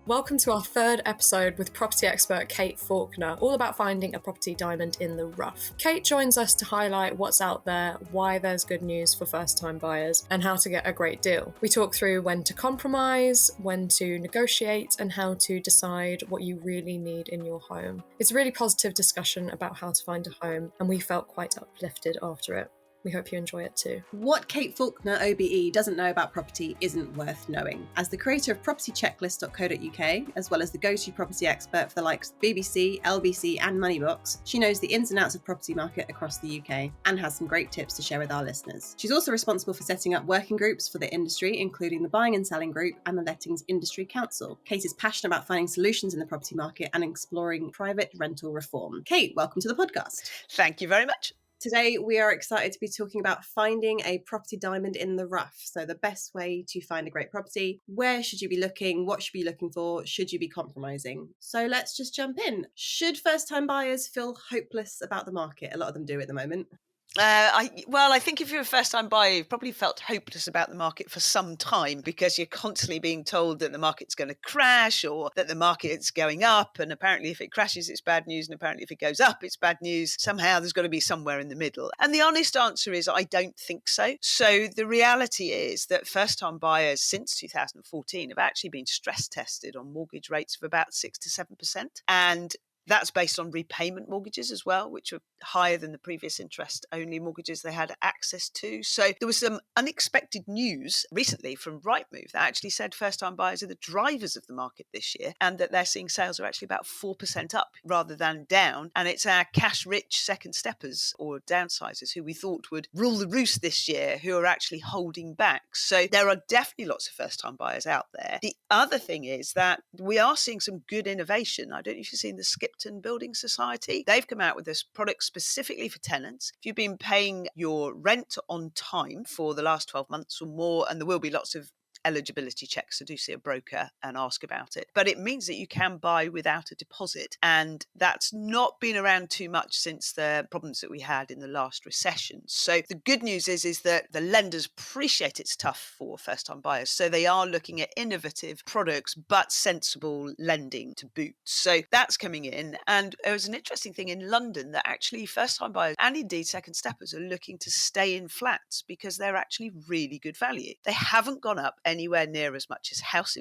Welcome to our third episode with property expert Kate Faulkner, all about finding a property diamond in the rough. Kate joins us to highlight what's out there, why there's good news for first-time buyers, and how to get a great deal. We talk through when to compromise, when to negotiate, and how to decide what you really need in your home. It's a really positive discussion about how to find a home, and we felt quite uplifted after it. We hope you enjoy it too. What Kate Faulkner OBE doesn't know about property isn't worth knowing. As the creator of propertychecklist.co.uk, as well as the go-to property expert for the likes of BBC, LBC and Moneybox, she knows the ins and outs of property market across the UK and has some great tips to share with our listeners. She's also responsible for setting up working groups for the industry, including the Buying and Selling Group and the Lettings Industry Council. Kate is passionate about finding solutions in the property market and exploring private rental reform. Kate, welcome to the podcast. Thank you very much. Today, we are excited to be talking about finding a property diamond in the rough. So the best way to find a great property, where should you be looking, what should you be looking for, should you be compromising? So let's just jump in. Should first-time buyers feel hopeless about the market? A lot of them do at the moment. I think if you're a first-time buyer, you've probably felt hopeless about the market for some time because you're constantly being told that the market's going to crash or that the market's going up. And apparently if it crashes, it's bad news. And apparently if it goes up, it's bad news. Somehow there's got to be somewhere in the middle. And the honest answer is I don't think so. So the reality is that first-time buyers since 2014 have actually been stress tested on mortgage rates of about 6 to 7%. And that's based on repayment mortgages as well, which are higher than the previous interest-only mortgages they had access to. So there was some unexpected news recently from Rightmove that actually said first-time buyers are the drivers of the market this year and that they're seeing sales are actually about 4% up rather than down. And it's our cash-rich second steppers or downsizers who we thought would rule the roost this year who are actually holding back. So there are definitely lots of first-time buyers out there. The other thing is that we are seeing some good innovation. I don't know if you've seen the Skipton Building Society. They've come out with this product specifically for tenants. If you've been paying your rent on time for the last 12 months or more, and there will be lots of eligibility checks, so do see a broker and ask about it. But it means that you can buy without a deposit. And that's not been around too much since the problems that we had in the last recession. So the good news is that the lenders appreciate it's tough for first-time buyers. So they are looking at innovative products, but sensible lending to boot. So that's coming in. And there was an interesting thing in London that actually first-time buyers and indeed second steppers are looking to stay in flats because they're actually really good value. They haven't gone up anywhere near as much as house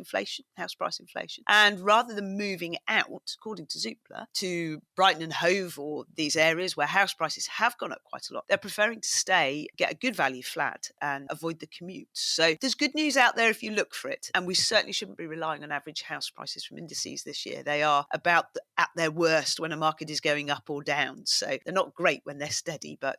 price inflation. And rather than moving out, according to Zoopla, to Brighton and Hove or these areas where house prices have gone up quite a lot, they're preferring to stay, get a good value flat and avoid the commute. So there's good news out there if you look for it. And we certainly shouldn't be relying on average house prices from indices this year. They are about at their worst when a market is going up or down. So they're not great when they're steady, but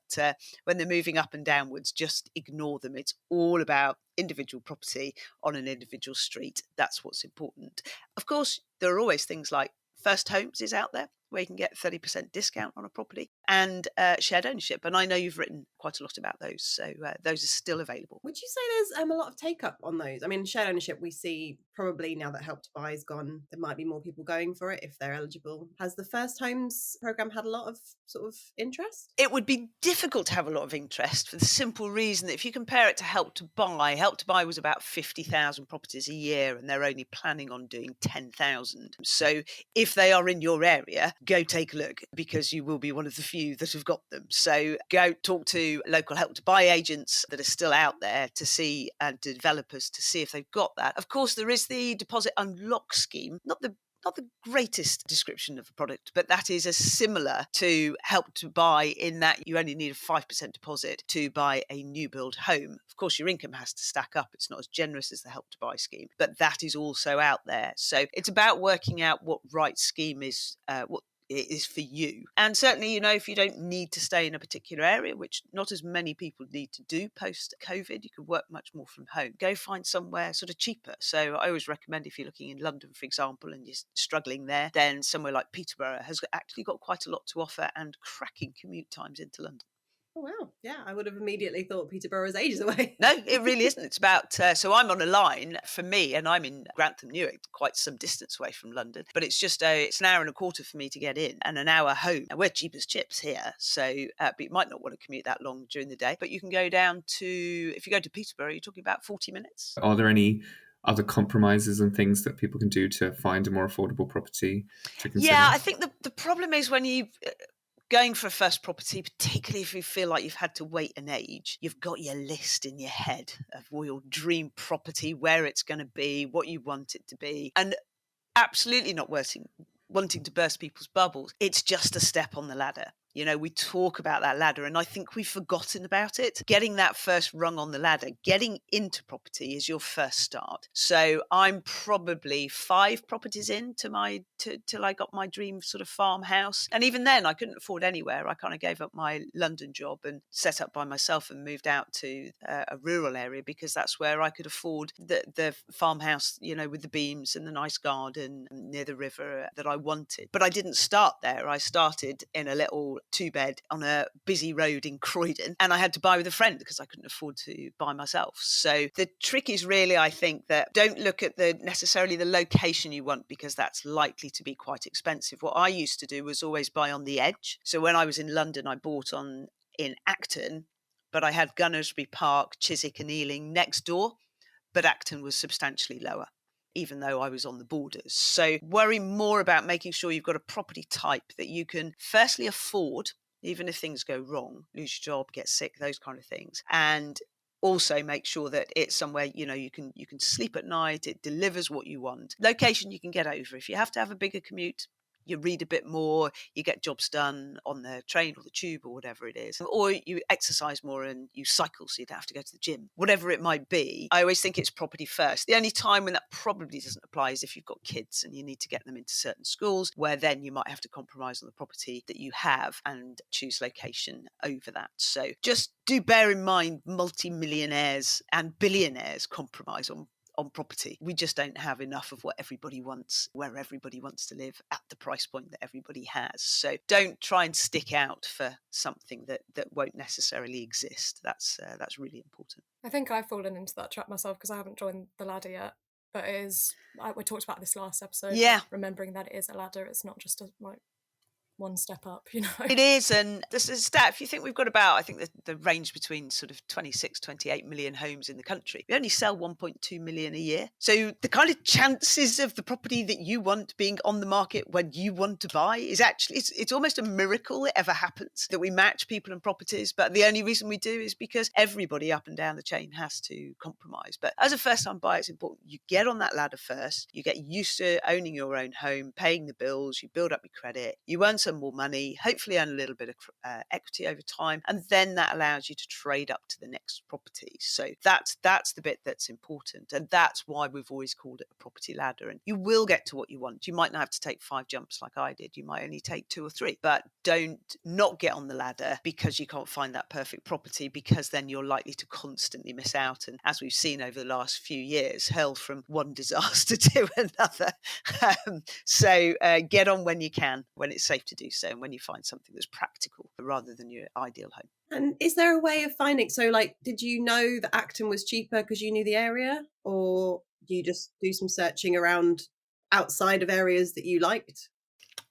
when they're moving up and downwards, just ignore them. It's all about individual property on an individual street. That's what's important. Of course, there are always things like First Homes is out there where you can get 30% discount on a property and shared ownership. And I know you've written quite a lot about those. So those are still available. Would you say there's a lot of take up on those? I mean, shared ownership, we see probably now that Help to Buy is gone, there might be more people going for it if they're eligible. Has the First Homes programme had a lot of sort of interest? It would be difficult to have a lot of interest for the simple reason that if you compare it to Help to Buy was about 50,000 properties a year and they're only planning on doing 10,000. So if they are in your area, go take a look because you will be one of the few that have got them. So go talk to local Help to Buy agents that are still out there to see and developers to see if they've got that. Of course, there is the deposit unlock scheme, not the greatest description of a product, but that is as similar to Help to Buy in that you only need a 5% deposit to buy a new build home. Of course, your income has to stack up. It's not as generous as the Help to Buy scheme, but that is also out there. So it's about working out what right scheme is, what it is for you. And certainly, if you don't need to stay in a particular area, which not as many people need to do post-COVID, you can work much more from home. Go find somewhere sort of cheaper. So I always recommend if you're looking in London, for example, and you're struggling there, then somewhere like Peterborough has actually got quite a lot to offer and cracking commute times into London. Oh, wow. Yeah, I would have immediately thought Peterborough is ages away. No, it really isn't. It's about, so I'm on a line for me and I'm in Grantham, Newark, quite some distance away from London, but it's just it's an hour and a quarter for me to get in and an hour home. And we're cheap as chips here. So, but you might not want to commute that long during the day, but you can go down to, if you go to Peterborough, you're talking about 40 minutes. Are there any other compromises and things that people can do to find a more affordable property to consider? Yeah, I think the problem is when you going for a first property, particularly if you feel like you've had to wait an age, you've got your list in your head of your dream property, where it's going to be, what you want it to be, and absolutely not wanting to burst people's bubbles. It's just a step on the ladder. You know, we talk about that ladder and I think we've forgotten about it. Getting that first rung on the ladder, getting into property is your first start. So I'm probably 5 properties into till I got my dream sort of farmhouse. And even then I couldn't afford anywhere. I kind of gave up my London job and set up by myself and moved out to a rural area because that's where I could afford the farmhouse, you know, with the beams and the nice garden near the river that I wanted. But I didn't start there. I started in a little 2-bed on a busy road in Croydon, and I had to buy with a friend because I couldn't afford to buy myself. So the trick is really, I think, that don't look at necessarily the location you want because that's likely to be quite expensive. What I used to do was always buy on the edge. So when I was in London, I bought in Acton, but I had Gunnersbury Park, Chiswick and Ealing next door, but Acton was substantially lower, even though I was on the borders. So worry more about making sure you've got a property type that you can firstly afford, even if things go wrong, lose your job, get sick, those kind of things. And also make sure that it's somewhere, you know, you can sleep at night, it delivers what you want. Location you can get over. If you have to have a bigger commute, you read a bit more, you get jobs done on the train or the tube or whatever it is, or you exercise more and you cycle so you don't have to go to the gym, whatever it might be. I always think it's property first. The only time when that probably doesn't apply is if you've got kids and you need to get them into certain schools, where then you might have to compromise on the property that you have and choose location over that. So just do bear in mind multi-millionaires and billionaires compromise on property. We just don't have enough of what everybody wants, where everybody wants to live at the price point that everybody has. So don't try and stick out for something that won't necessarily exist. That's really important. I think I've fallen into that trap myself because I haven't joined the ladder yet. But it is, we talked about this last episode. Yeah. Remembering that it is a ladder. It's not just one step up, you know. It is, and there's a stat, if you think we've got about, I think the range between sort of 26, 28 million homes in the country, we only sell 1.2 million a year. So the kind of chances of the property that you want being on the market when you want to buy is actually, it's almost a miracle it ever happens that we match people and properties. But the only reason we do is because everybody up and down the chain has to compromise. But as a first time buyer, it's important you get on that ladder first, you get used to owning your own home, paying the bills, you build up your credit, you earn some more money, hopefully earn a little bit of equity over time, and then that allows you to trade up to the next property. So that's the bit that's important, and that's why we've always called it a property ladder. And you will get to what you want. You might not have to take 5 jumps like I did, you might only take 2 or 3, but don't not get on the ladder because you can't find that perfect property, because then you're likely to constantly miss out. And as we've seen over the last few years, hurl from one disaster to another. So get on when you can, when it's safe to do so, and when you find something that's practical rather than your ideal home. And is there a way of finding, so like, did you know that Acton was cheaper because you knew the area, or do you just do some searching around outside of areas that you liked?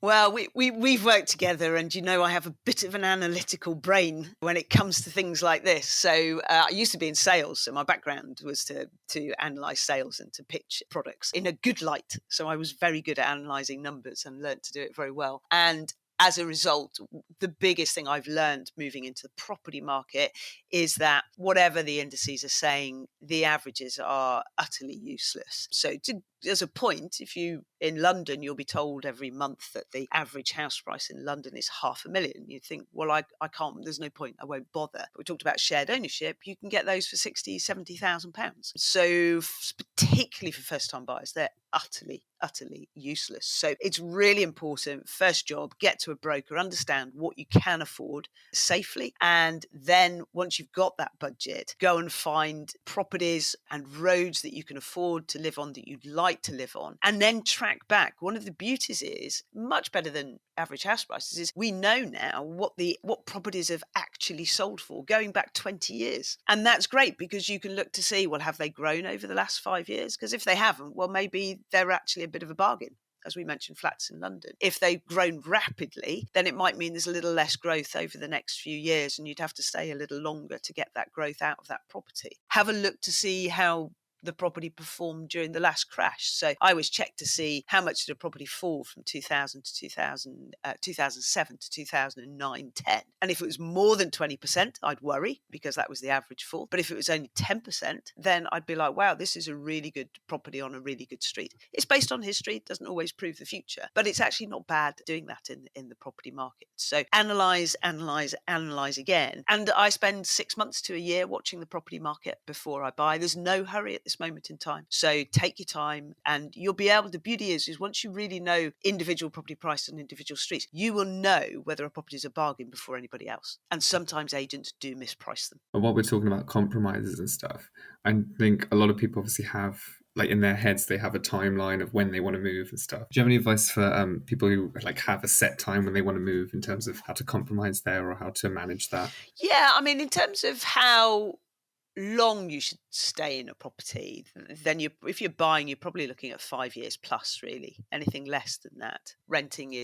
Well, we've worked together, and you know I have a bit of an analytical brain when it comes to things like this. So I used to be in sales, so my background was to analyse sales and to pitch products in a good light. So I was very good at analysing numbers and learnt to do it very well. And as a result, the biggest thing I've learned moving into the property market is that whatever the indices are saying, the averages are utterly useless. So as a point, if you in London, you'll be told every month that the average house price in London is £500,000. You think, well, I can't, there's no point, I won't bother. But we talked about shared ownership. You can get those for £60,000, £70,000. So particularly for first time buyers, they're utterly useless. So it's really important, first job, get to a broker, understand what you can afford safely. And then once you've got that budget, go and find properties and roads that you can afford to live on, that you'd like to live on, and then track back. One of the beauties is, much better than average house prices, is we know now what properties have actually sold for going back 20 years. And that's great because you can look to see, well, have they grown over the last 5 years? Because if they haven't, well, maybe they're actually a bit of a bargain. As we mentioned, flats in London. If they've grown rapidly, then it might mean there's a little less growth over the next few years, and you'd have to stay a little longer to get that growth out of that property. Have a look to see how the property performed during the last crash. So I always check to see how much did a property fall from 2000 to 2007 to 2009, 10. And if it was more than 20%, I'd worry because that was the average fall. But if it was only 10%, then I'd be like, wow, this is a really good property on a really good street. It's based on history. It doesn't always prove the future, but it's actually not bad doing that in the property market. So analyze again. And I spend 6 months to a year watching the property market before I buy. There's no hurry at this moment in time. So take your time and you'll be able, the beauty is once you really know individual property price and individual streets, you will know whether a property is a bargain before anybody else. And sometimes agents do misprice them. But while we're talking about compromises and stuff, I think a lot of people obviously have, like in their heads, they have a timeline of when they want to move and stuff. Do you have any advice for people who like have a set time when they want to move in terms of how to compromise there or how to manage that? Yeah, I mean, in terms of how long you should stay in a property, then if you're buying, you're probably looking at 5 years plus, really. Anything less than that. Renting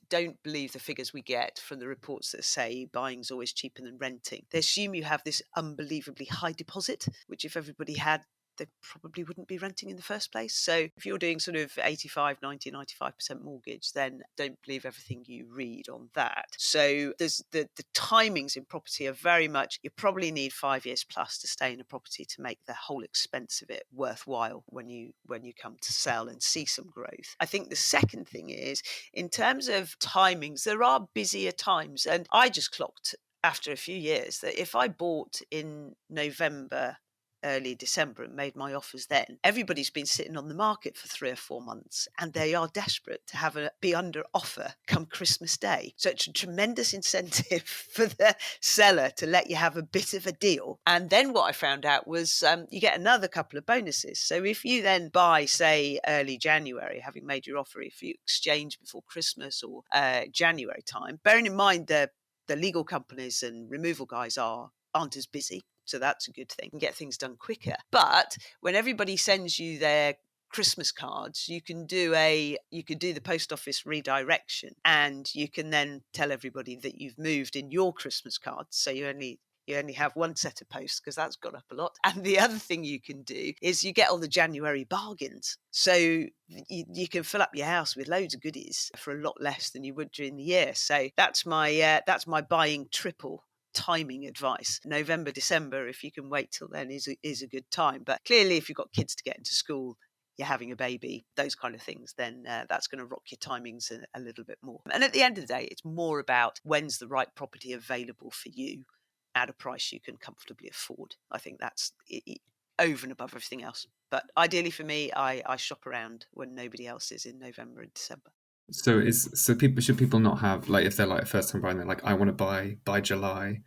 don't believe the figures we get from the reports that say buying's always cheaper than renting. They assume you have this unbelievably high deposit, which if everybody had, they probably wouldn't be renting in the first place. So if you're doing sort of 85, 90, 95% mortgage, then don't believe everything you read on that. So there's the timings in property are very much, you probably need 5 years plus to stay in a property to make the whole expense of it worthwhile when you come to sell and see some growth. I think the second thing is, in terms of timings, there are busier times. And I just clocked after a few years that if I bought in November, early December and made my offers then, everybody's been sitting on the market for 3 or 4 months and they are desperate to be under offer come Christmas Day. So it's a tremendous incentive for the seller to let you have a bit of a deal. And then what I found out was you get another couple of bonuses. So if you then buy, say, early January, having made your offer, if you exchange before Christmas or January time, bearing in mind the legal companies and removal guys aren't as busy. So that's a good thing. You can get things done quicker. But when everybody sends you their Christmas cards, you can do the post office redirection, and you can then tell everybody that you've moved in your Christmas cards. So you only have one set of posts because that's gone up a lot. And the other thing you can do is you get all the January bargains. So you can fill up your house with loads of goodies for a lot less than you would during the year. So that's my buying triple timing advice. November, December, if you can wait till then, is a good time. But clearly, if you've got kids to get into school, you're having a baby, those kind of things, then that's going to rock your timings a little bit more. And at the end of the day, it's more about when's the right property available for you at a price you can comfortably afford. I think that's over and above everything else. But ideally for me, I shop around when nobody else is in November and December. So should people not have, like, if they're like a first time buyer and they're like, I want to buy by July,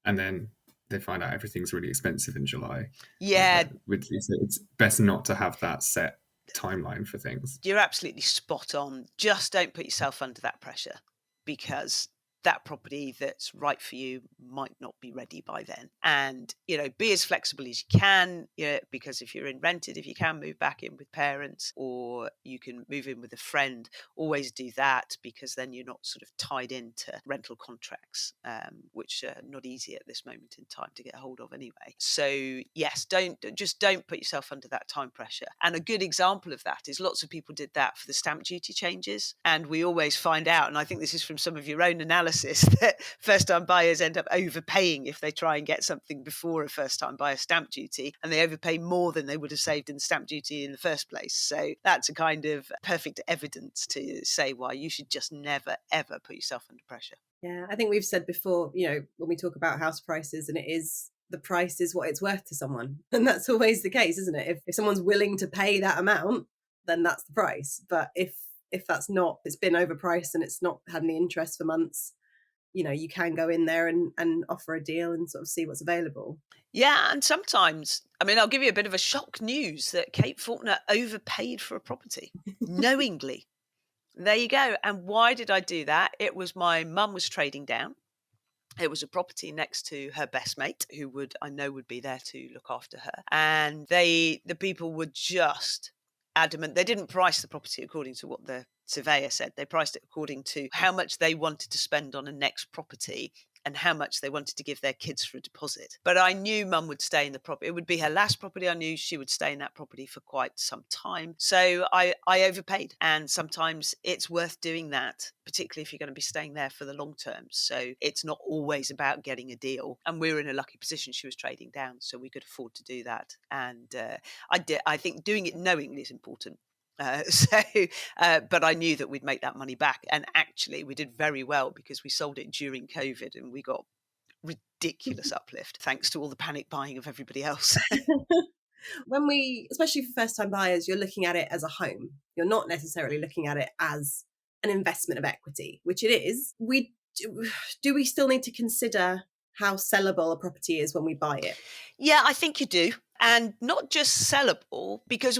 and then they find out everything's really expensive in July. Yeah. It's best not to have that set timeline for things. You're absolutely spot on. Just don't put yourself under that pressure, because that property that's right for you might not be ready by then. And, be as flexible as you can, because if you're in rented, if you can move back in with parents or you can move in with a friend, always do that, because then you're not sort of tied into rental contracts, which are not easy at this moment in time to get hold of anyway. So yes, don't put yourself under that time pressure. And a good example of that is lots of people did that for the stamp duty changes. And we always find out, and I think this is from some of your own analysis, that first-time buyers end up overpaying if they try and get something before a first-time buyer stamp duty, and they overpay more than they would have saved in the stamp duty in the first place. So that's a kind of perfect evidence to say why you should just never, ever put yourself under pressure. Yeah, I think we've said before, when we talk about house prices, and the price is what it's worth to someone. And that's always the case, isn't it? If someone's willing to pay that amount, then that's the price. But if that's not, it's been overpriced and it's not had any interest for months, you can go in there and offer a deal and sort of see what's available. Yeah, and sometimes, I'll give you a bit of a shock news that Kate Faulkner overpaid for a property, knowingly. There you go. And why did I do that? It was my mum was trading down. It was a property next to her best mate, who I know would be there to look after her. And the people were just adamant. They didn't price the property according to what the surveyor said. They priced it according to how much they wanted to spend on a next property. and how much they wanted to give their kids for a deposit. But I knew mum would stay in the property. It would be her last property. I knew she would stay in that property for quite some time. So I overpaid. And sometimes it's worth doing that, particularly if you're going to be staying there for the long term. So it's not always about getting a deal. And we were in a lucky position. She was trading down, so we could afford to do that. And I think doing it knowingly is important. But I knew that we'd make that money back. And actually, we did very well because we sold it during COVID and we got ridiculous uplift thanks to all the panic buying of everybody else. When especially for first-time buyers, you're looking at it as a home. You're not necessarily looking at it as an investment of equity, which it is. Do we still need to consider how sellable a property is when we buy it? Yeah, I think you do. And not just sellable, because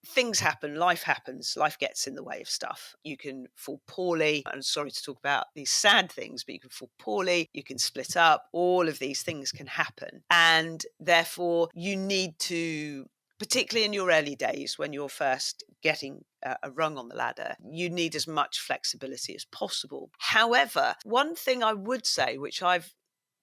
things happen, life happens, life gets in the way of stuff. You can fall poorly. I'm sorry to talk about these sad things, but you can fall poorly, you can split up, all of these things can happen. And therefore, you need to, particularly in your early days when you're first getting a rung on the ladder, you need as much flexibility as possible. However, one thing I would say, which I've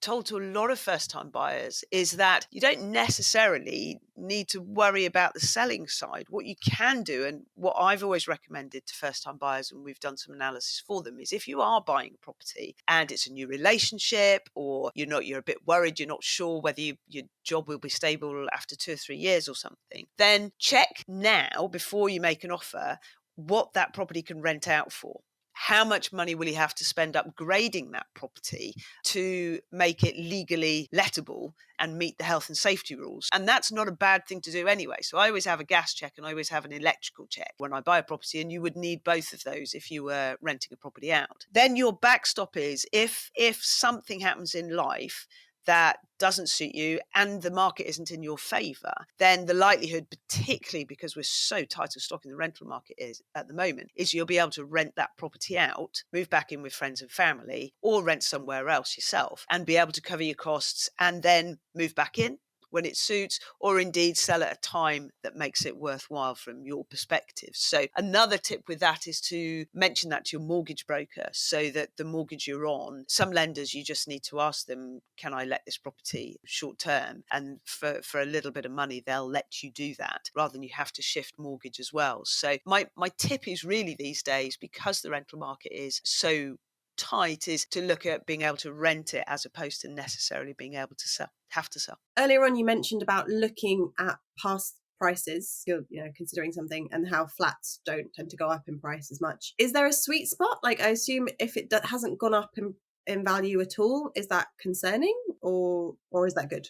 told to a lot of first-time buyers, is that you don't necessarily need to worry about the selling side. What you can do, and what I've always recommended to first-time buyers, and we've done some analysis for them, is if you are buying a property and it's a new relationship, or you're a bit worried, you're not sure whether your job will be stable after 2 or 3 years or something, then check now, before you make an offer, what that property can rent out for. How much money will you have to spend upgrading that property to make it legally lettable and meet the health and safety rules? And that's not a bad thing to do anyway. So I always have a gas check and I always have an electrical check when I buy a property, and you would need both of those if you were renting a property out. Then your backstop is if something happens in life that doesn't suit you and the market isn't in your favour, then the likelihood, particularly because we're so tight of stock in the rental market is at the moment, is you'll be able to rent that property out, move back in with friends and family, or rent somewhere else yourself and be able to cover your costs and then move back in when it suits, or indeed sell at a time that makes it worthwhile from your perspective. So another tip with that is to mention that to your mortgage broker, so that the mortgage you're on, some lenders, you just need to ask them, can I let this property short term? And for a little bit of money, they'll let you do that rather than you have to shift mortgage as well. So my tip is really these days, because the rental market is so tight, is to look at being able to rent it as opposed to necessarily being able to have to sell. Earlier on, you mentioned about looking at past prices. You're considering something, and how flats don't tend to go up in price as much. Is there a sweet spot? Like, I assume if it hasn't gone up in value at all, is that concerning or is that good?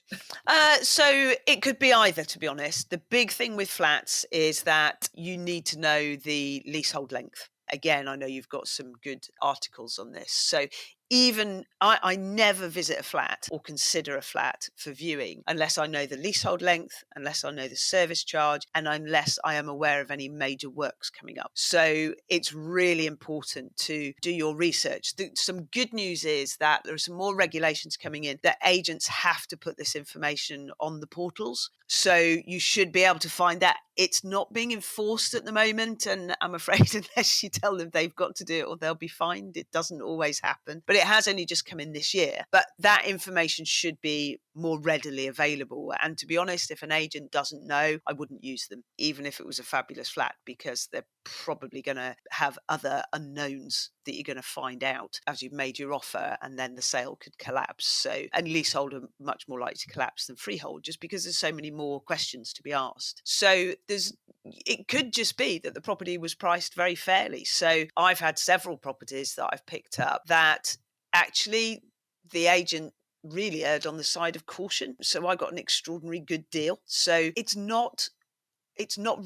So it could be either, to be honest. The big thing with flats is that you need to know the leasehold length. Again, I know you've got some good articles on this. So even I never visit a flat or consider a flat for viewing unless I know the leasehold length, unless I know the service charge, and unless I am aware of any major works coming up. So it's really important to do your research. Some good news is that there are some more regulations coming in that agents have to put this information on the portals. So you should be able to find that. It's not being enforced at the moment, and I'm afraid unless you tell them they've got to do it or they'll be fined, it doesn't always happen. But it has only just come in this year. But that information should be more readily available. And to be honest, if an agent doesn't know, I wouldn't use them, even if it was a fabulous flat, because they're probably going to have other unknowns that you're going to find out as you've made your offer, and then the sale could collapse. So, and leasehold are much more likely to collapse than freehold, just because there's so many more questions to be asked. So it could just be that the property was priced very fairly. So I've had several properties that I've picked up that actually the agent really erred on the side of caution. So I got an extraordinary good deal. So it's not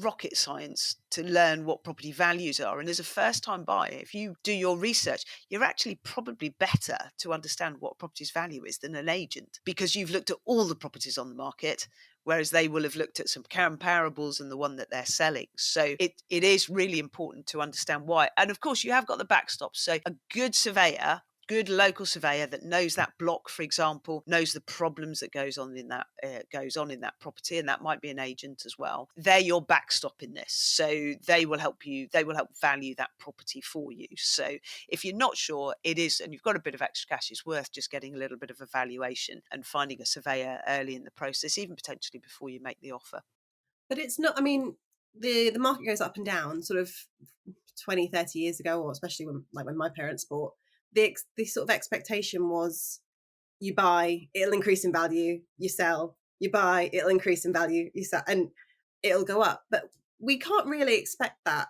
rocket science to learn what property values are. And as a first-time buyer, if you do your research, you're actually probably better to understand what property's value is than an agent, because you've looked at all the properties on the market, whereas they will have looked at some comparables and the one that they're selling. So it is really important to understand why. And of course, you have got the backstop. So a good surveyor good local surveyor that knows that block, for example, knows the problems that goes on in that property, and that might be an agent as well. They're your backstop in this, so they will help you. They will help value that property for you. So if you're not sure, it is, and you've got a bit of extra cash, it's worth just getting a little bit of a valuation and finding a surveyor early in the process, even potentially before you make the offer. But it's not, I mean, the market goes up and down sort of 20, 30 years ago, or especially when my parents bought, the sort of expectation was you buy, it'll increase in value, you sell, you buy, it'll increase in value, you sell, and it'll go up. But we can't really expect that,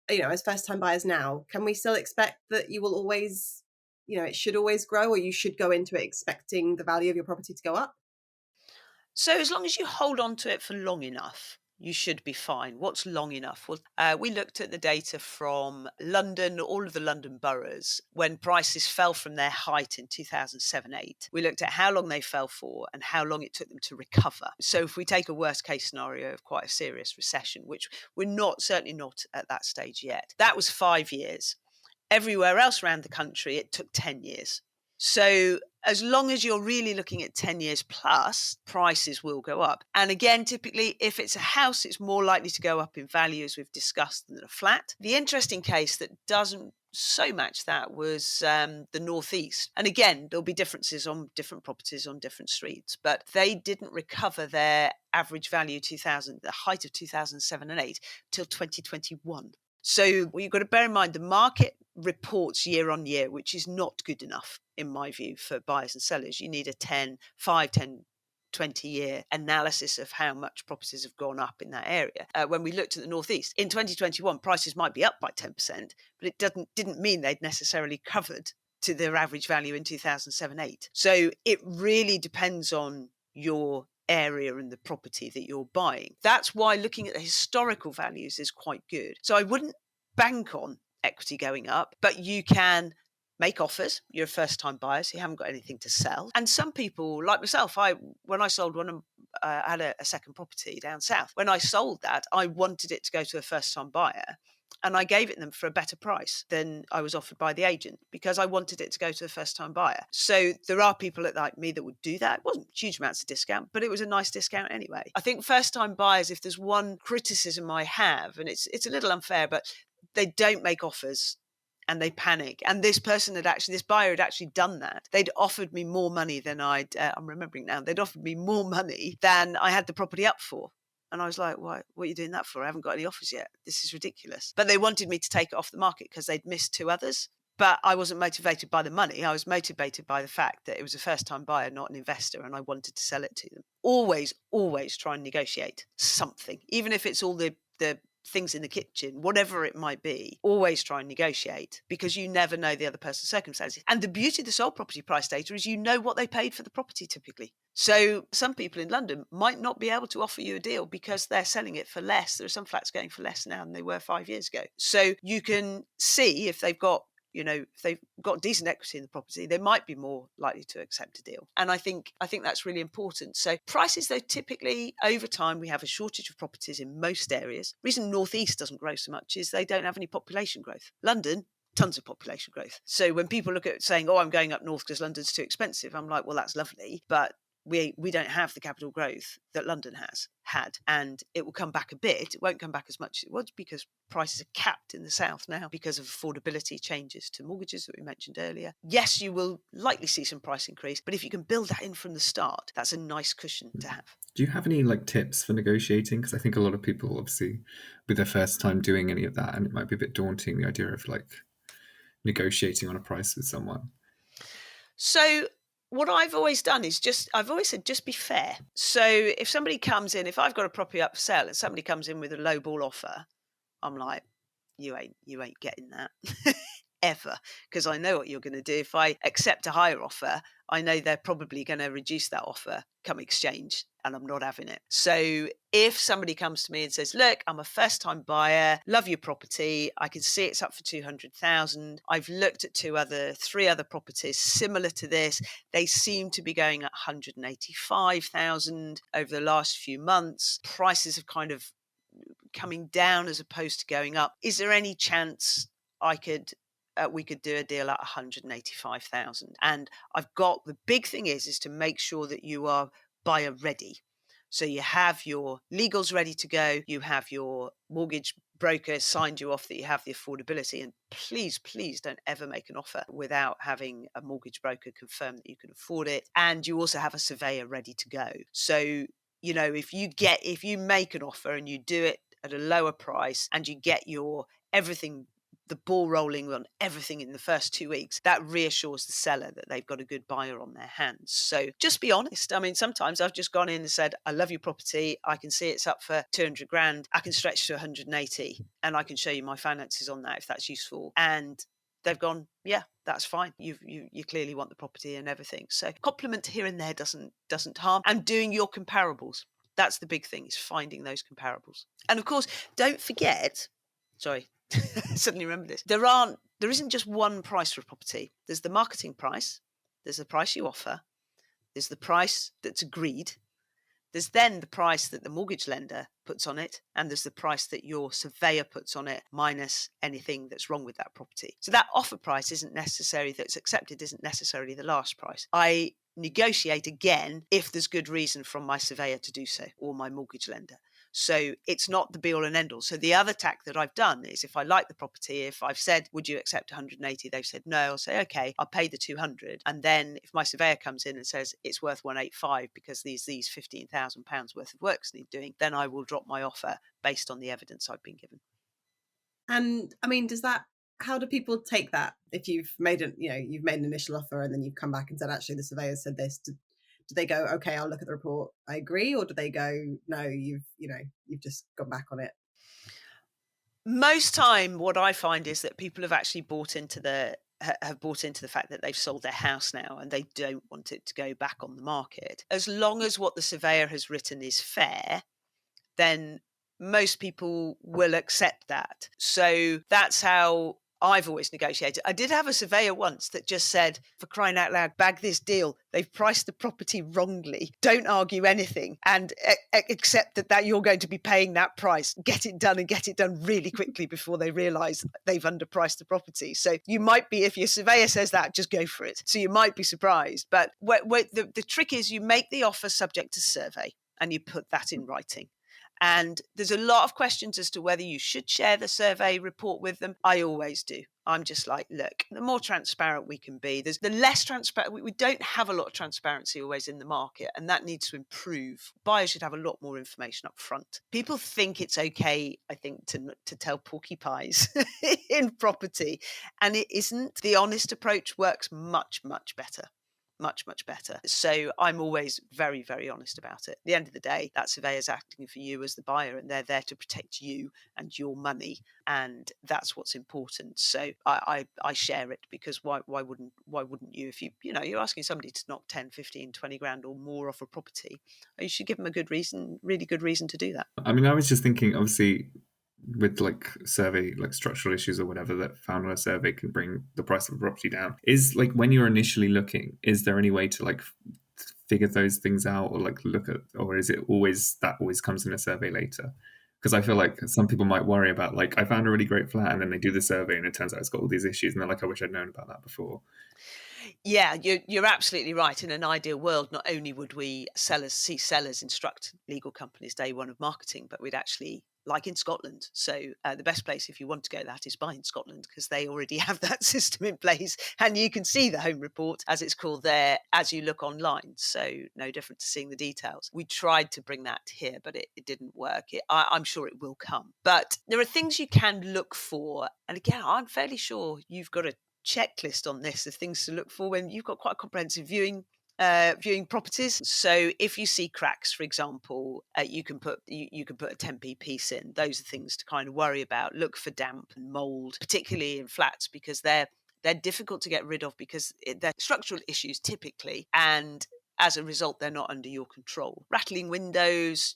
as first-time buyers now. Can we still expect that you will always, it should always grow, or you should go into it expecting the value of your property to go up? So as long as you hold on to it for long enough, you should be fine. What's long enough? Well, we looked at the data from London, all of the London boroughs, when prices fell from their height in 2007-8. We looked at how long they fell for and how long it took them to recover. So if we take a worst case scenario of quite a serious recession, which we're certainly not at that stage yet, that was 5 years. Everywhere else around the country, it took 10 years. So as long as you're really looking at 10 years plus, prices will go up. And again, typically, if it's a house, it's more likely to go up in value, as we've discussed, than a flat. The interesting case that doesn't so match that was the Northeast. And again, there'll be differences on different properties on different streets, but they didn't recover their average value the height of 2007-8 till 2021. So you've got to bear in mind the market reports year on year, which is not good enough, in my view, for buyers and sellers. You need a 5, 10, 20-year analysis of how much properties have gone up in that area. When we looked at the Northeast, in 2021, prices might be up by 10%, but it didn't mean they'd necessarily covered to their average value in 2007-8. So it really depends on your area and the property that you're buying. That's why looking at the historical values is quite good. So I wouldn't bank on equity going up, but you can make offers. You're a first-time buyer, so you haven't got anything to sell. And some people, like myself, when I sold one, I had a second property down south. When I sold that, I wanted it to go to a first-time buyer, and I gave it them for a better price than I was offered by the agent because I wanted it to go to a first-time buyer. So there are people like me that would do that. It wasn't huge amounts of discount, but it was a nice discount anyway. I think first-time buyers, if there's one criticism I have, and it's a little unfair, but they don't make offers and they panic. And this buyer had actually done that. They'd offered me more money than I'm remembering now, they'd offered me more money than I had the property up for. And I was like, what are you doing that for? I haven't got any offers yet. This is ridiculous. But they wanted me to take it off the market because they'd missed 2 others. But I wasn't motivated by the money. I was motivated by the fact that it was a first-time buyer, not an investor, and I wanted to sell it to them. Always, always try and negotiate something, even if it's all the things in the kitchen, whatever it might be. Always try and negotiate because you never know the other person's circumstances. And the beauty of the sold property price data is you know what they paid for the property typically. So some people in London might not be able to offer you a deal because they're selling it for less. There are some flats going for less now than they were 5 years ago. So you can see if they've got decent equity in the property, they might be more likely to accept a deal. And I think that's really important. So prices, though, typically over time, we have a shortage of properties in most areas. The reason Northeast doesn't grow so much is they don't have any population growth. London, tons of population growth. So when people look at saying, I'm going up north because London's too expensive, I'm like, well, that's lovely, but we don't have the capital growth that London has had, and it will come back a bit. It won't come back as much as it was because prices are capped in the south now because of affordability changes to mortgages that we mentioned earlier. Yes, you will likely see some price increase, but if you can build that in from the start, that's a nice cushion to have. Do you have any tips for negotiating? Because I think a lot of people, obviously, with their first time doing any of that, and it might be a bit daunting, the idea of negotiating on a price with someone. So what I've always done is I've always said, just be fair. So if somebody comes in, if I've got a property up for sale and somebody comes in with a low ball offer, I'm like, you ain't getting that ever, because I know what you're going to do. If I accept a higher offer, I know they're probably going to reduce that offer come exchange, and I'm not having it. So if somebody comes to me and says, look, I'm a first-time buyer, love your property, I can see it's up for 200,000. I've looked at 3 other properties similar to this. They seem to be going at 185,000 over the last few months. Prices have kind of coming down as opposed to going up. Is there any chance I could we could do a deal at 185,000. And I've got, the big thing is to make sure that you are buyer ready. So you have your legals ready to go, you have your mortgage broker signed you off that you have the affordability, and please don't ever make an offer without having a mortgage broker confirm that you can afford it. And you also have a surveyor ready to go. So, you know, if you make an offer and you do it at a lower price and you get your everything, the ball rolling on everything in the first 2 weeks, that reassures the seller that they've got a good buyer on their hands. So just be honest. I mean, sometimes I've just gone in and said, I love your property. I can see it's up for 200 grand. I can stretch to 180 and I can show you my finances on that if that's useful. And they've gone, yeah, that's fine. You clearly want the property and everything. So compliment here and there doesn't harm. And doing your comparables. That's the big thing, is finding those comparables. And of course, don't forget, sorry, suddenly remember this. There isn't just one price for a property. There's the marketing price. There's the price you offer. There's the price that's agreed. There's then the price that the mortgage lender puts on it. And there's the price that your surveyor puts on it, minus anything that's wrong with that property. So that offer price that's accepted isn't necessarily the last price. I negotiate again if there's good reason from my surveyor to do so, or my mortgage lender. So it's not the be all and end all. So the other tack that I've done is, if I like the property, if I've said, would you accept 180? They've said no. I'll say, okay, I'll pay the 200. And then if my surveyor comes in and says it's worth 185 because these £15,000 worth of work's need doing, then I will drop my offer based on the evidence I've been given. And I mean, how do people take that? If you've made an initial offer and then you've come back and said, actually, the surveyor said this, do they go, okay, I'll look at the report, I agree? Or do they go, no, you've just gone back on it? Most time what I find is that people have actually bought into the fact that they've sold their house now and they don't want it to go back on the market. As long as what the surveyor has written is fair, then most people will accept that. So that's how I've always negotiated. I did have a surveyor once that just said, for crying out loud, bag this deal. They've priced the property wrongly. Don't argue anything and accept that you're going to be paying that price. Get it done, and get it done really quickly before they realise they've underpriced the property. So you might be, if your surveyor says that, just go for it. So you might be surprised. But the trick is, you make the offer subject to survey and you put that in writing. And there's a lot of questions as to whether you should share the survey report with them. I always do. I'm just like, look, the more transparent we can be, there's the less transparent. We don't have a lot of transparency always in the market, and that needs to improve. Buyers should have a lot more information up front. People think it's okay, I think, to tell porcupines in property, and it isn't. The honest approach works much, much better. Much better. So I'm always very, very honest about it. At the end of the day, that surveyor's acting for you as the buyer, and they're there to protect you and your money, and that's what's important. So I share it, because why wouldn't you? If you're asking somebody to knock 10, 15, 20 grand or more off a property, you should give them a good reason, really good reason to do that. I mean, I was just thinking, obviously, with like survey, like structural issues or whatever that found on a survey can bring the price of a property down. Is, like, when you're initially looking, is there any way to like figure those things out, or like look at, or is it always comes in a survey later? Because I feel like some people might worry about, like, I found a really great flat and then they do the survey and it turns out it's got all these issues and they're like, I wish I'd known about that before. Yeah, you're absolutely right. In an ideal world, not only would we see sellers instruct legal companies day one of marketing, but we'd actually, like in Scotland. So the best place if you want to go that is buy in Scotland, because they already have that system in place, and you can see the home report, as it's called, there as you look online. So no different to seeing the details. We tried to bring that here, but it didn't work. I'm sure it will come. But there are things you can look for. And again, I'm fairly sure you've got a checklist on this of things to look for when you've got quite a comprehensive viewing properties. So if you see cracks, for example, you can put a 10p piece in. Those are things to kind of worry about. Look for damp and mold, particularly in flats, because they're difficult to get rid of because they're structural issues typically, and as a result, they're not under your control. Rattling windows,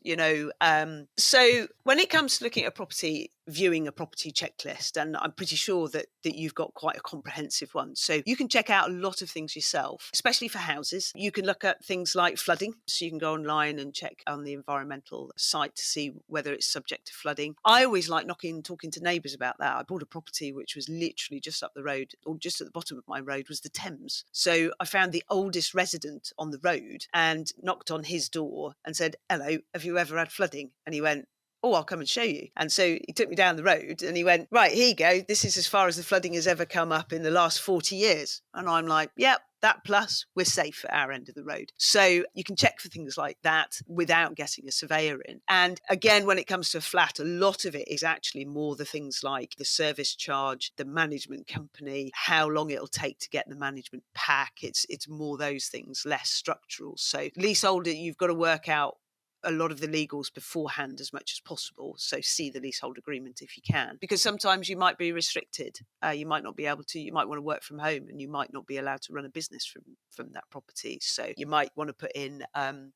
So when it comes to looking at a property viewing a property checklist, and I'm pretty sure that you've got quite a comprehensive one. So you can check out a lot of things yourself, especially for houses. You can look at things like flooding. So you can go online and check on the environmental site to see whether it's subject to flooding. I always like talking to neighbours about that. I bought a property which was literally just up the road, or just at the bottom of my road was the Thames. So I found the oldest resident on the road and knocked on his door and said, "Hello, have you ever had flooding?" And he went, "Oh, I'll come and show you." And so he took me down the road and he went, "Right, here you go. This is as far as the flooding has ever come up in the last 40 years. And I'm like, "Yep, that plus we're safe at our end of the road." So you can check for things like that without getting a surveyor in. And again, when it comes to a flat, a lot of it is actually more the things like the service charge, the management company, how long it'll take to get the management pack. It's more those things, less structural. So leasehold, you've got to work out a lot of the legals beforehand as much as possible. So see the leasehold agreement if you can, because sometimes you might be restricted. You might not be able to, you might want to work from home and you might not be allowed to run a business from that property. So you might want to put in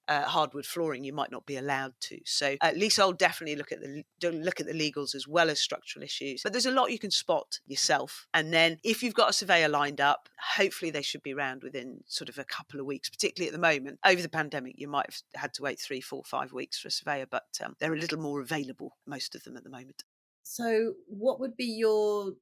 hardwood flooring, you might not be allowed to. So leasehold, definitely look at the legals as well as structural issues. But there's a lot you can spot yourself. And then if you've got a surveyor lined up, hopefully they should be around within sort of a couple of weeks, particularly at the moment. Over the pandemic, you might have had to wait 3, 4, 5 weeks for a surveyor, but they're a little more available, most of them at the moment. So what would be your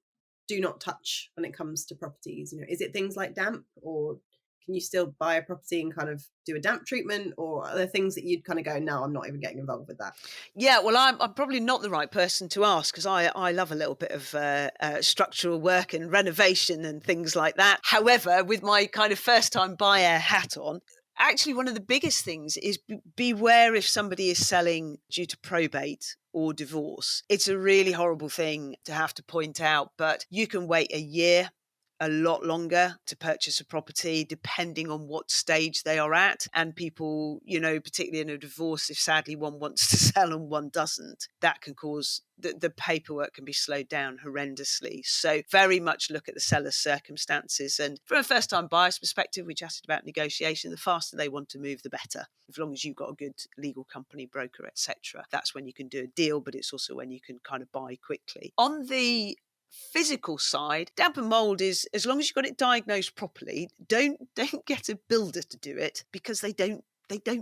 do not touch when it comes to properties? You know, is it things like damp, or can you still buy a property and kind of do a damp treatment, or are there things that you'd kind of go, no, I'm not even getting involved with that? Yeah, well, I'm probably not the right person to ask, because I love a little bit of structural work and renovation and things like that. However, with my kind of first time buyer hat on, actually, one of the biggest things is beware if somebody is selling due to probate or divorce. It's a really horrible thing to have to point out, but you can wait a year, a lot longer to purchase a property, depending on what stage they are at. And people, you know, particularly in a divorce, if sadly one wants to sell and one doesn't, that can cause the paperwork can be slowed down horrendously. So very much look at the seller's circumstances. And from a first-time buyer's perspective, we chatted about negotiation. The faster they want to move, the better. As long as you've got a good legal company, broker, etc., that's when you can do a deal, but it's also when you can kind of buy quickly. On the physical side, damp and mold is, as long as you've got it diagnosed properly, don't get a builder to do it, because they don't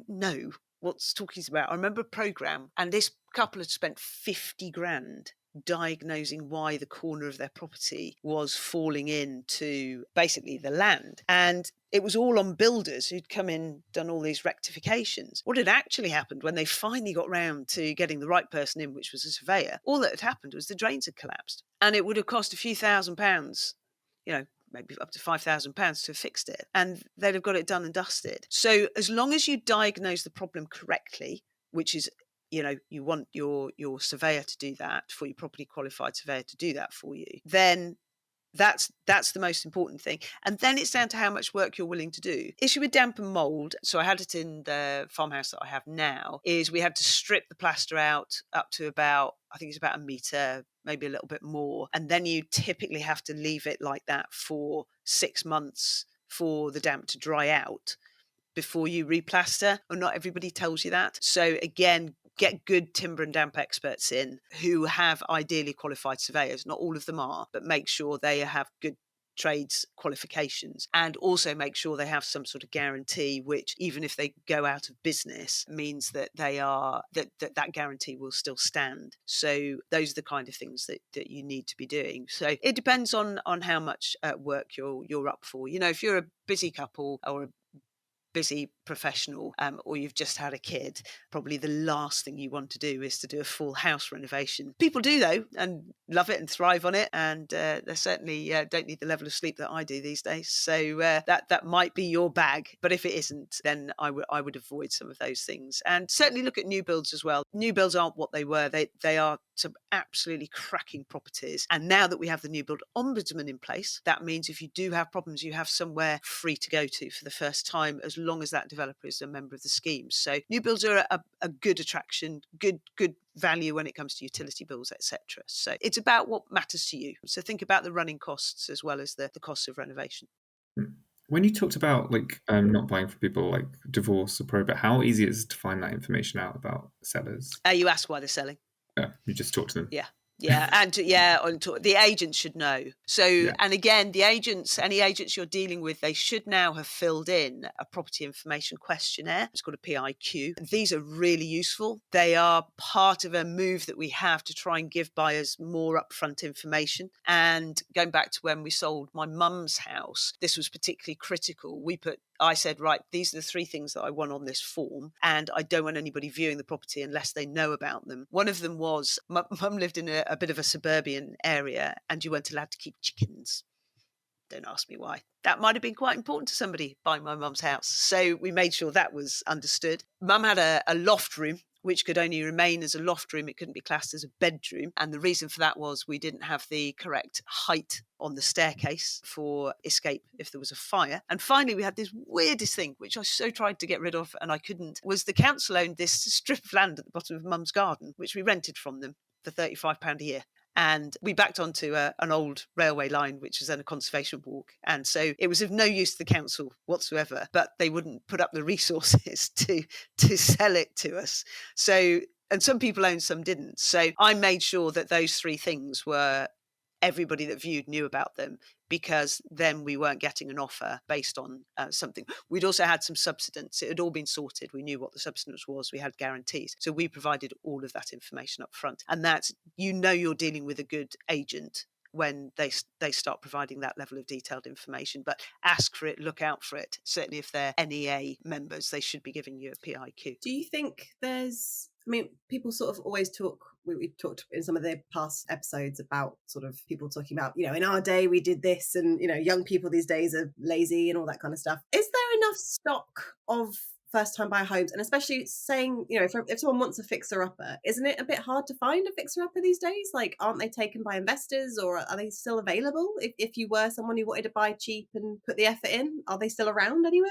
know what's talking about. I remember a program, and this couple had spent 50 grand diagnosing why the corner of their property was falling into basically the land. And it was all on builders who'd come in, done all these rectifications. What had actually happened when they finally got round to getting the right person in, which was a surveyor, all that had happened was the drains had collapsed. And it would have cost a few £1,000s, you know, maybe up to £5,000 to have fixed it. And they'd have got it done and dusted. So as long as you diagnose the problem correctly, which is, you know, you want your surveyor to do that, for your property qualified surveyor to do that for you, then that's the most important thing. And then it's down to how much work you're willing to do. Issue with damp and mold, so I had it in the farmhouse that I have now, is we had to strip the plaster out up to about, I think it's about a metre, maybe a little bit more. And then you typically have to leave it like that for 6 months for the damp to dry out before you replaster. Or not everybody tells you that. So again, get good timber and damp experts in who have ideally qualified surveyors. Not all of them are, but make sure they have good trades qualifications, and also make sure they have some sort of guarantee, which even if they go out of business means that they are that guarantee will still stand. So those are the kind of things that you need to be doing. So it depends on how much work you're up for. You know, if you're a busy couple or a busy professional, or you've just had a kid, probably the last thing you want to do is to do a full house renovation. People do though, and love it and thrive on it, and they certainly don't need the level of sleep that I do these days. So that might be your bag, but if it isn't, then I would avoid some of those things. And certainly look at new builds as well. New builds aren't what they were. They are some absolutely cracking properties. And now that we have the new build ombudsman in place, that means if you do have problems, you have somewhere free to go to for the first time, as long as that developer is a member of the scheme. So new builds are a good attraction, good value when it comes to utility bills, etc. So it's about what matters to you. So think about the running costs as well as the costs of renovation. When you talked about not buying for people like divorce or probate, how easy is it to find that information out about sellers? You ask why they're selling. Yeah, you just talk to them. Yeah. Yeah, and the agents should know. So, and again, the agents, any agents you're dealing with, they should now have filled in a property information questionnaire. It's called a PIQ. These are really useful. They are part of a move that we have to try and give buyers more upfront information. And going back to when we sold my mum's house, this was particularly critical. I said, right, these are the 3 things that I want on this form, and I don't want anybody viewing the property unless they know about them. One of them was, Mum lived in a bit of a suburban area, and you weren't allowed to keep chickens. Don't ask me why. That might have been quite important to somebody buying my mum's house. So we made sure that was understood. Mum had a loft room, which could only remain as a loft room. It couldn't be classed as a bedroom. And the reason for that was we didn't have the correct height on the staircase for escape if there was a fire. And finally, we had this weirdest thing, which I so tried to get rid of and I couldn't, was the council owned this strip of land at the bottom of Mum's garden, which we rented from them for £35 a year. And we backed onto an old railway line, which was then a conservation walk. And so it was of no use to the council whatsoever, but they wouldn't put up the resources to sell it to us. So, and some people owned, some didn't. So I made sure that those 3 things were, everybody that viewed knew about them, because then we weren't getting an offer based on something. We'd also had some subsidence. It had all been sorted. We knew what the subsidence was. We had guarantees. So we provided all of that information up front. And that's, you're dealing with a good agent when they start providing that level of detailed information. But ask for it, look out for it. Certainly if they're NEA members, they should be giving you a PIQ. Do you think people sort of always talk, we've talked in some of the past episodes about sort of people talking about, in our day we did this, and, young people these days are lazy and all that kind of stuff. Is there enough stock of first-time buyer homes? And especially saying, if someone wants a fixer-upper, isn't it a bit hard to find a fixer-upper these days? Like, aren't they taken by investors, or are they still available? If you were someone who wanted to buy cheap and put the effort in, are they still around anywhere?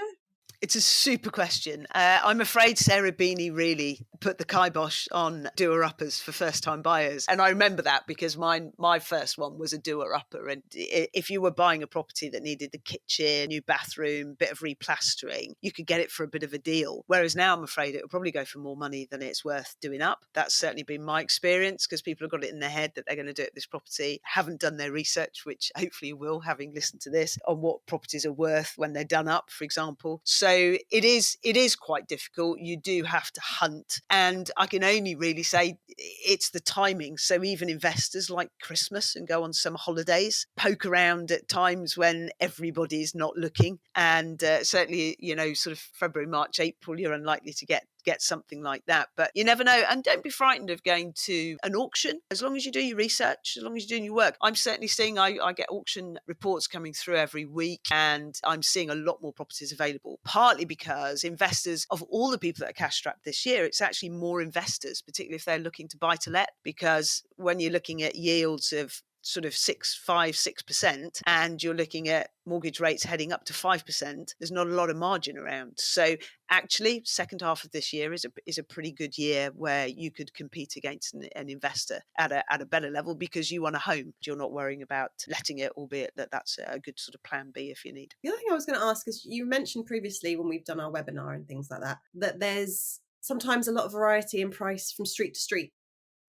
It's a super question. I'm afraid Sarah Beanie really put the kibosh on doer-uppers for first-time buyers. And I remember that because my first one was a doer-upper. And if you were buying a property that needed the kitchen, new bathroom, bit of replastering, you could get it for a bit of a deal. Whereas now I'm afraid it will probably go for more money than it's worth doing up. That's certainly been my experience, because people have got it in their head that they're going to do it this property, haven't done their research, which hopefully you will, having listened to this, on what properties are worth when they're done up, for example. So it is quite difficult. You do have to hunt. And I can only really say it's the timing. So even investors like Christmas and go on some holidays, poke around at times when everybody's not looking. And certainly, sort of February, March, April, you're unlikely to get something like that. But you never know. And don't be frightened of going to an auction. As long as you do your research, as long as you're doing your work. I'm certainly seeing, I get auction reports coming through every week, and I'm seeing a lot more properties available, partly because investors, of all the people that are cash strapped this year, it's actually more investors, particularly if they're looking to buy to let, because when you're looking at yields of sort of 6%, and you're looking at mortgage rates heading up to 5%, there's not a lot of margin around. So actually, second half of this year is a pretty good year where you could compete against an investor at a better level, because you want a home. You're not worrying about letting it, albeit that's a good sort of plan B if you need. The other thing I was going to ask is, you mentioned previously when we've done our webinar and things like that there's sometimes a lot of variety in price from street to street.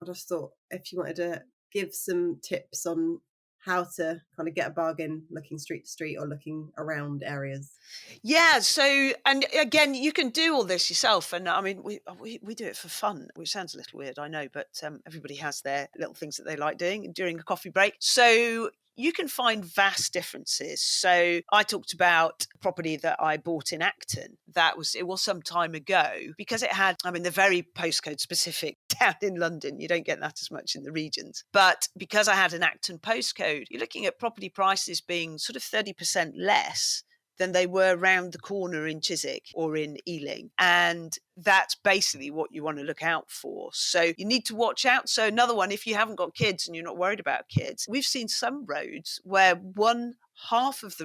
I just thought if you wanted to give some tips on how to kind of get a bargain looking street to street or looking around areas. Yeah, so, and again, you can do all this yourself. And I mean, we do it for fun, which sounds a little weird, I know, but everybody has their little things that they like doing during a coffee break. So you can find vast differences. So I talked about a property that I bought in Acton. It was some time ago, because it had, the very postcode specific down in London. You don't get that as much in the regions. But because I had an Acton postcode, you're looking at property prices being sort of 30% less than they were round the corner in Chiswick or in Ealing. And that's basically what you want to look out for. So you need to watch out. So another one, if you haven't got kids and you're not worried about kids, we've seen some roads where one side of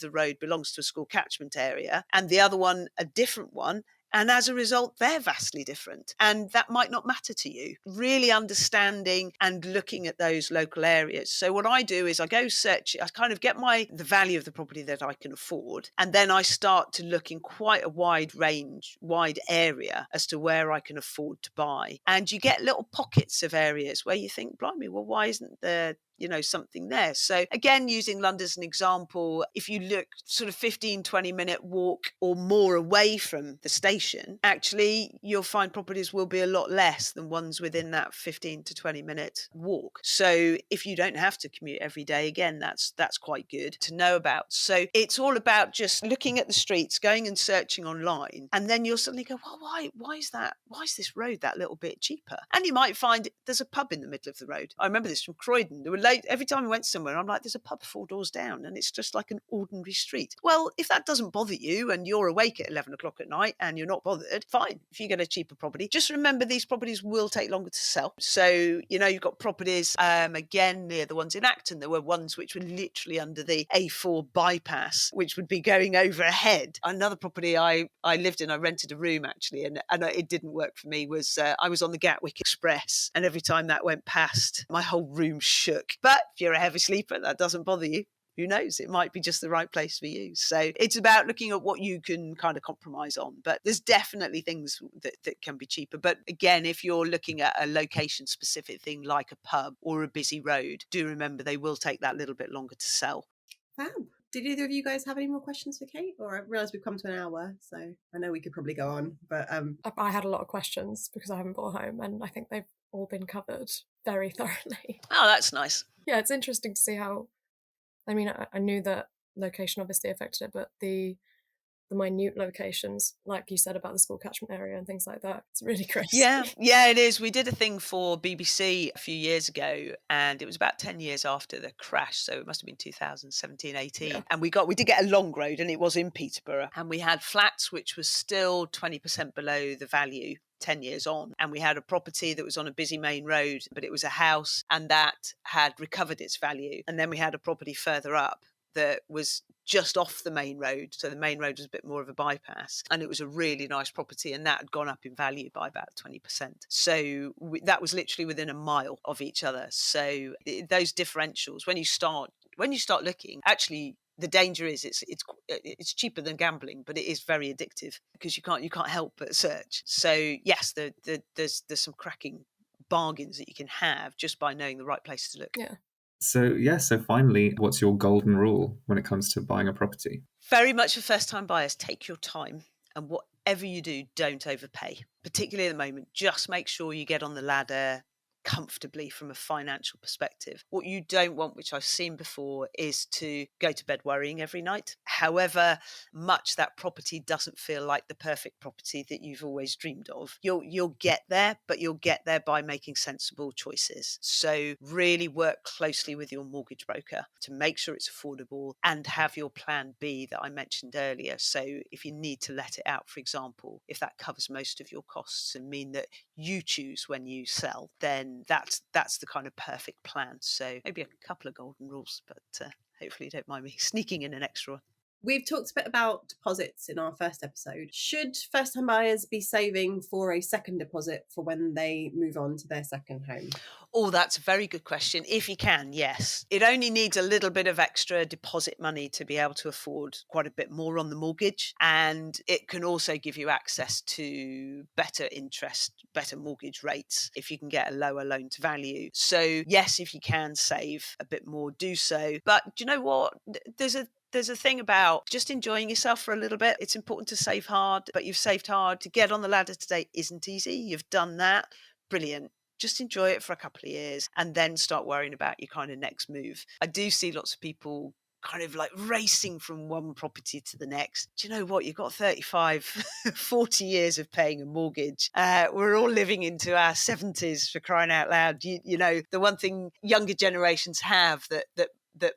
the road belongs to a school catchment area, and the other one, a different one, And as a result, they're vastly different. And that might not matter to you. Really understanding and looking at those local areas. So what I do is I go search, I kind of get the value of the property that I can afford. And then I start to look in quite a wide range, wide area as to where I can afford to buy. And you get little pockets of areas where you think, blimey, well, why isn't there something there? So again, using London as an example, if you look sort of 15-20 minute walk or more away from the station, actually you'll find properties will be a lot less than ones within that 15 to 20 minute walk. So if you don't have to commute every day, again, that's quite good to know about. So it's all about just looking at the streets, going and searching online, and then you'll suddenly go, well, why is this road that little bit cheaper? And you might find there's a pub in the middle of the road. I remember this from Croydon. There were every time I went somewhere, I'm like, there's a pub 4 doors down and it's just like an ordinary street. Well, if that doesn't bother you and you're awake at 11 o'clock at night and you're not bothered, fine. If you get a cheaper property, just remember these properties will take longer to sell. So, you've got properties, again, near the ones in Acton, there were ones which were literally under the A4 bypass, which would be going over ahead. Another property I lived in, I rented a room actually, and it didn't work for me, was I was on the Gatwick Express, and every time that went past, my whole room shook. But if you're a heavy sleeper, that doesn't bother you. Who knows? It might be just the right place for you. So it's about looking at what you can kind of compromise on. But there's definitely things that can be cheaper. But again, if you're looking at a location specific thing like a pub or a busy road, do remember they will take that little bit longer to sell. Fab. Did either of you guys have any more questions for Kate? Or I realise we've come to an hour, so I know we could probably go on. But I had a lot of questions because I haven't bought a home, and I think they've all been covered very thoroughly. Oh, that's nice. Yeah, it's interesting to see how. I mean, I knew that location obviously affected it, but the minute locations, like you said about the school catchment area and things like that, it's really crazy. Yeah, it is. We did a thing for BBC a few years ago, and it was about 10 years after the crash, so it must have been 2017, 18. Yeah. And we did get a long road, and it was in Peterborough, and we had flats which was still 20% below the value 10 years on, and we had a property that was on a busy main road, but it was a house, and that had recovered its value. And then we had a property further up that was just off the main road, so the main road was a bit more of a bypass, and it was a really nice property, and that had gone up in value by about 20%. So that was literally within a mile of each other. So those differentials, when you start looking, actually the danger is it's cheaper than gambling, but it is very addictive because you can't help but search. So yes, there's some cracking bargains that you can have just by knowing the right place to look. Yeah. So finally, what's your golden rule when it comes to buying a property? Very much for first-time buyers, take your time, and whatever you do, don't overpay. Particularly at the moment, just make sure you get on the ladder comfortably from a financial perspective. What you don't want, which I've seen before, is to go to bed worrying every night. However much that property doesn't feel like the perfect property that you've always dreamed of, you'll get there, but you'll get there by making sensible choices. So really work closely with your mortgage broker to make sure it's affordable, and have your plan B that I mentioned earlier. So if you need to let it out, for example, if that covers most of your costs and mean that you choose when you sell, then that's the kind of perfect plan. So maybe a couple of golden rules, but hopefully you don't mind me sneaking in an extra one. We've talked a bit about deposits in our first episode. Should first-time buyers be saving for a second deposit for when they move on to their second home? Oh, that's a very good question. If you can, yes. It only needs a little bit of extra deposit money to be able to afford quite a bit more on the mortgage. And it can also give you access to better interest, better mortgage rates if you can get a lower loan to value. So yes, if you can save a bit more, do so. But do you know what? There's a thing about just enjoying yourself for a little bit. It's important to save hard, but you've saved hard. To get on the ladder today isn't easy. You've done that. Brilliant. Just enjoy it for a couple of years and then start worrying about your kind of next move. I do see lots of people kind of like racing from one property to the next. Do you know what? You've got 35, 40 years of paying a mortgage. We're all living into our 70s, for crying out loud. You know, the one thing younger generations have that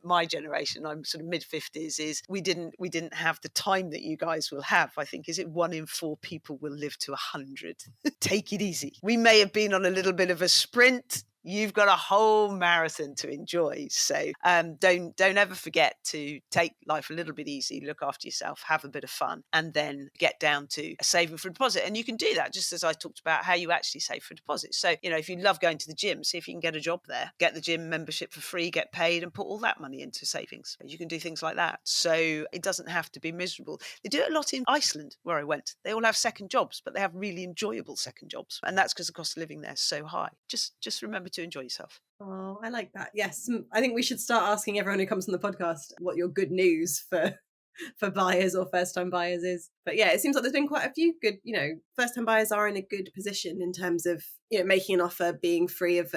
my generation, I'm sort of mid-50s, is we didn't have the time that you guys will have. I think, is it 1 in 4 people will live to 100? Take it easy. We may have been on a little bit of a sprint. You've got a whole marathon to enjoy. So don't ever forget to take life a little bit easy, look after yourself, have a bit of fun, and then get down to saving for a deposit. And you can do that just as I talked about how you actually save for a deposit. So, if you love going to the gym, see if you can get a job there, get the gym membership for free, get paid, and put all that money into savings. You can do things like that. So it doesn't have to be miserable. They do it a lot in Iceland, where I went. They all have second jobs, but they have really enjoyable second jobs. And that's because the cost of living there is so high. Just remember to enjoy yourself. Oh, I like that. Yes, I think we should start asking everyone who comes on the podcast what your good news for buyers or first-time buyers is. But yeah, it seems like there's been quite a few good, first-time buyers are in a good position in terms of, making an offer, being free of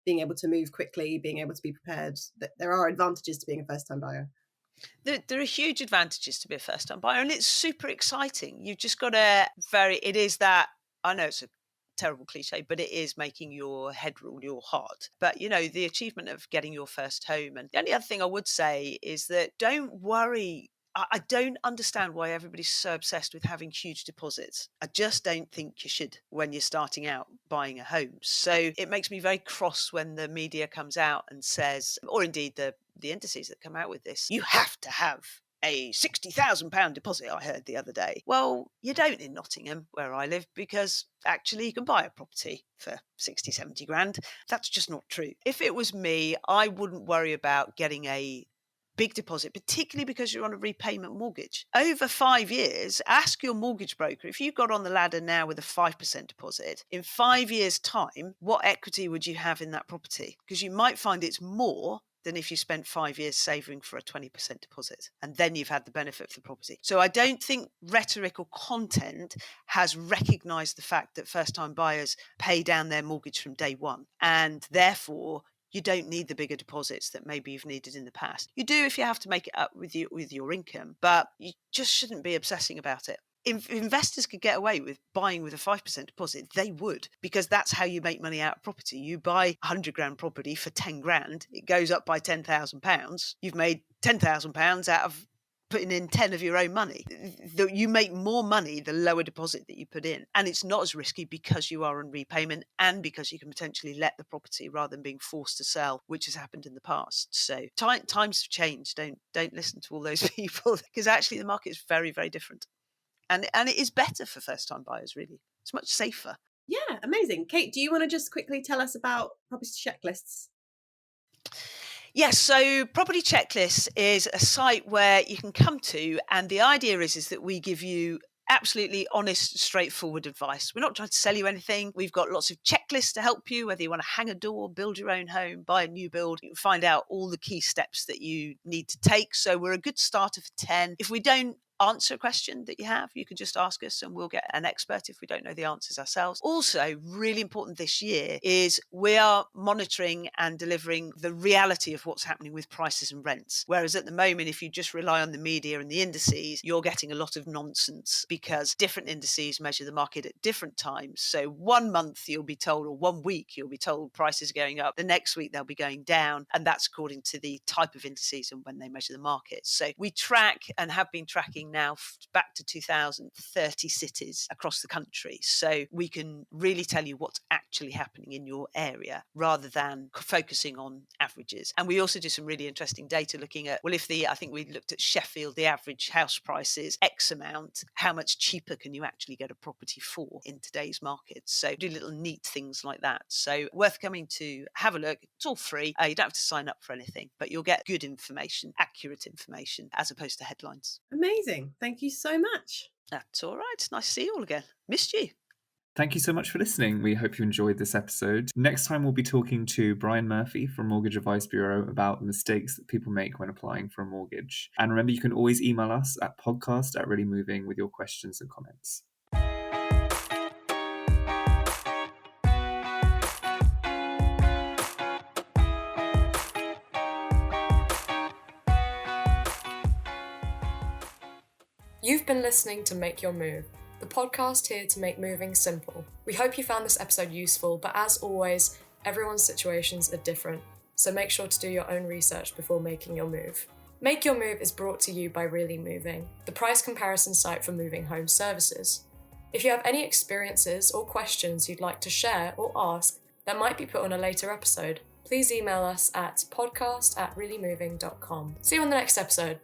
being able to move quickly, being able to be prepared. There are advantages to being a first-time buyer. There are huge advantages to be a first-time buyer, and it's super exciting. You've just got it is that, I know it's a terrible cliche, but it is making your head rule your heart. But the achievement of getting your first home. And the only other thing I would say is that don't worry. I don't understand why everybody's so obsessed with having huge deposits. I just don't think you should when you're starting out buying a home. So it makes me very cross when the media comes out and says, or indeed the indices that come out with this, you have to have a £60,000 deposit, I heard the other day. Well, you don't in Nottingham, where I live, because actually you can buy a property for 60, 70 grand. That's just not true. If it was me, I wouldn't worry about getting a big deposit, particularly because you're on a repayment mortgage. Over 5 years, ask your mortgage broker, if you got on the ladder now with a 5% deposit, in 5 years' time, what equity would you have in that property? Because you might find it's more than if you spent 5 years saving for a 20% deposit, and then you've had the benefit of the property. So I don't think rhetoric or content has recognised the fact that first-time buyers pay down their mortgage from day one, and therefore you don't need the bigger deposits that maybe you've needed in the past. You do if you have to make it up with your income, but you just shouldn't be obsessing about it. If investors could get away with buying with a 5% deposit, they would, because that's how you make money out of property. You buy 100 grand property for 10 grand, it goes up by £10,000. You've made £10,000 out of putting in 10 of your own money. You make more money the lower deposit that you put in. And it's not as risky because you are on repayment and because you can potentially let the property rather than being forced to sell, which has happened in the past. So times have changed. Don't listen to all those people, because actually the market is very, very different. And it is better for first-time buyers, really. It's much safer. Yeah, amazing. Kate, do you want to just quickly tell us about property checklists? Yes, so Property Checklists is a site where you can come to, and the idea is that we give you absolutely honest, straightforward advice. We're not trying to sell you anything. We've got lots of checklists to help you, whether you want to hang a door, build your own home, buy a new build. You can find out all the key steps that you need to take. So we're a good starter for 10. If we don't answer a question that you have, you can just ask us and we'll get an expert if we don't know the answers ourselves. Also, really important this year is we are monitoring and delivering the reality of what's happening with prices and rents. Whereas at the moment, if you just rely on the media and the indices, you're getting a lot of nonsense because different indices measure the market at different times. So 1 month you'll be told, or 1 week you'll be told prices are going up. The next week they'll be going down. And that's according to the type of indices and when they measure the market. So we track and have been tracking now back to 2030 cities across the country. So we can really tell you what's actually happening in your area rather than focusing on averages. And we also do some really interesting data looking at, well, I think we looked at Sheffield, the average house price is X amount, how much cheaper can you actually get a property for in today's market? So do little neat things like that. So worth coming to have a look. It's all free. You don't have to sign up for anything, but you'll get good information, accurate information, as opposed to headlines. Amazing. Thank you so much. That's all right. Nice to see you all again. Missed you. Thank you so much for listening. We hope you enjoyed this episode. Next time, we'll be talking to Brian Murphy from Mortgage Advice Bureau about the mistakes that people make when applying for a mortgage. And remember, you can always email us at podcast@reallymoving with your questions and comments. You've been listening to Make Your Move, the podcast here to make moving simple. We hope you found this episode useful, but as always, everyone's situations are different, so make sure to do your own research before making your move. Make Your Move is brought to you by Really Moving, the price comparison site for moving home services. If you have any experiences or questions you'd like to share or ask, that might be put on a later episode, please email us at podcast@reallymoving.com. See you on the next episode.